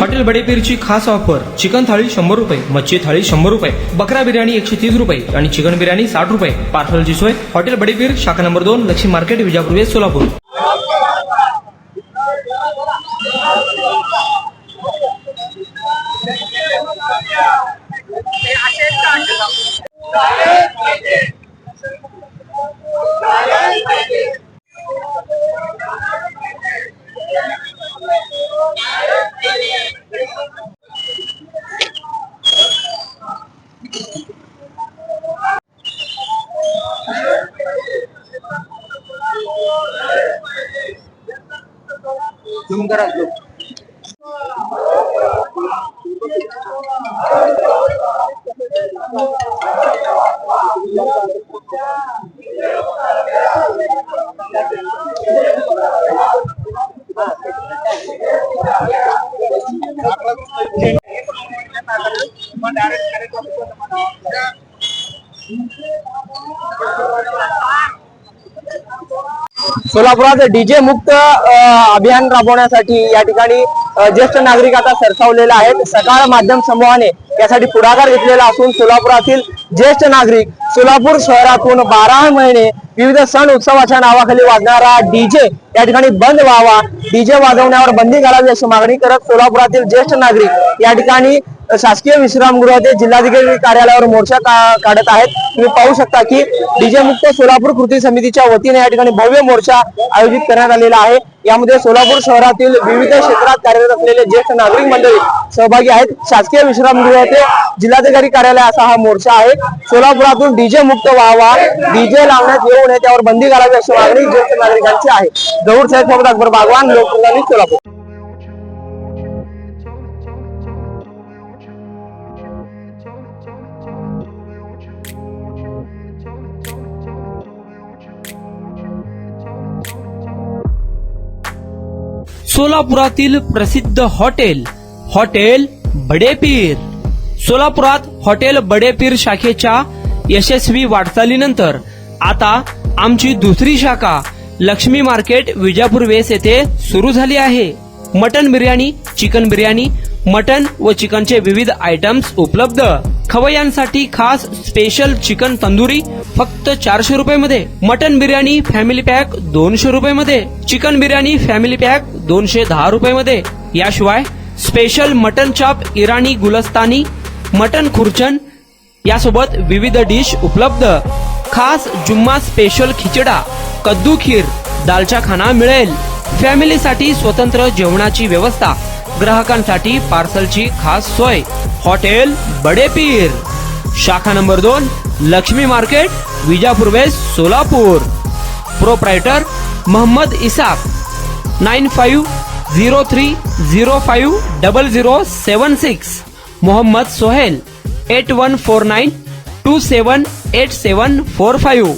Hotel बडेपीरची खास offer, chicken थाळी 100 रुपये, मच्छी थाळी 100 रुपये, बकरा बिर्याणी 130 रुपये आणि चिकन बिर्याणी 60 रुपये। पार्सलची सोय हॉटेल बडेपीर, शाखा number 2, Laxmi market, Vijapur west, Solapur. तुम करा दो। सोलापुरात डीजे मुक्त अभियान राबवण्यासाठी या ठिकाणी ज्येष्ठ नागरिक आता सरसावलेले आहेत। सकाळ माध्यम समूहाने यासाठी पुढाकार घेतलेला असून सोलापुरातील ज्येष्ठ नागरिक सोलापूर शहरातून 12 महिने विविध सण उत्सवाच्या नावाखाली वाजणारा डीजे या ठिकाणी बंद व्हावा, डीजे वाजवण्यावर बंदी घालावी अशी मागणी करत सोलापुरातील ज्येष्ठ नागरिक या ठिकाणी शासकीय विश्रामगृह ते जिल्हाधिकारी कार्यालयावर मोर्चा काढत आहेत। तुम्ही पाहू शकता की डीजे मुक्त सोलापूर कृती समितीच्या वतीने या ठिकाणी भव्य मोर्चा आयोजित करण्यात आलेला आहे। यामध्ये सोलापूर शहरातील विविध क्षेत्रात कार्यरत असलेले ज्येष्ठ नागरिक मंडळी सहभागी आहेत। शासकीय विश्रामगृह ते जिल्हाधिकारी कार्यालय असा हा मोर्चा आहे। सोलापुरातून डीजे मुक्त व्हावा, डीजे लावण्यात येऊ नये, त्यावर बंदी घालावी अशी मागणी ज्येष्ठ नागरिकांची आहे। गौर साहेब सोबत अकबर बागवान, लोकप्रतिनिधी, सोलापूर। सोलापुरातील प्रसिद्ध हॉटेल हॉटेल बडेपीर। सोलापुरात हॉटेल बडेपीर शाखेच्या यशस्वी वाटचालीनंतर आता आमची दुसरी शाखा लक्ष्मी मार्केट, विजापूर वेस्ट येथे सुरू झाली आहे। Mutton biryani, chicken biryani, mutton व चिकनचे विविध आयटम्स उपलब्ध। खवय्यांसाठी खास स्पेशल चिकन तंदुरी फक्त 400 रुपये मध्ये, मटन बिर्याणी फॅमिली पॅक 200 रुपये मध्ये, चिकन बिर्याणी फॅमिली पॅक 210 रुपये मध्ये। याशिवाय स्पेशल मटन चॉप, इराणी गुलस्तानी, मटन खुर्चन यासोबत विविध डिश उपलब्ध। खास जुम्मा स्पेशल खिचडा, कद्दू खीर, दालचा खाना मिळेल। फॅमिलीसाठी स्वतंत्र जेवणाची व्यवस्था, ग्राहकांसाठी पार्सलची खास सोय। हॉटेल बडेपीर, शाखा number 2, Laxmi market, Vijapur west, Solapur. Proprietor Mohammad Isaq, 9503050076। Mohammad Sohail, 8149278745।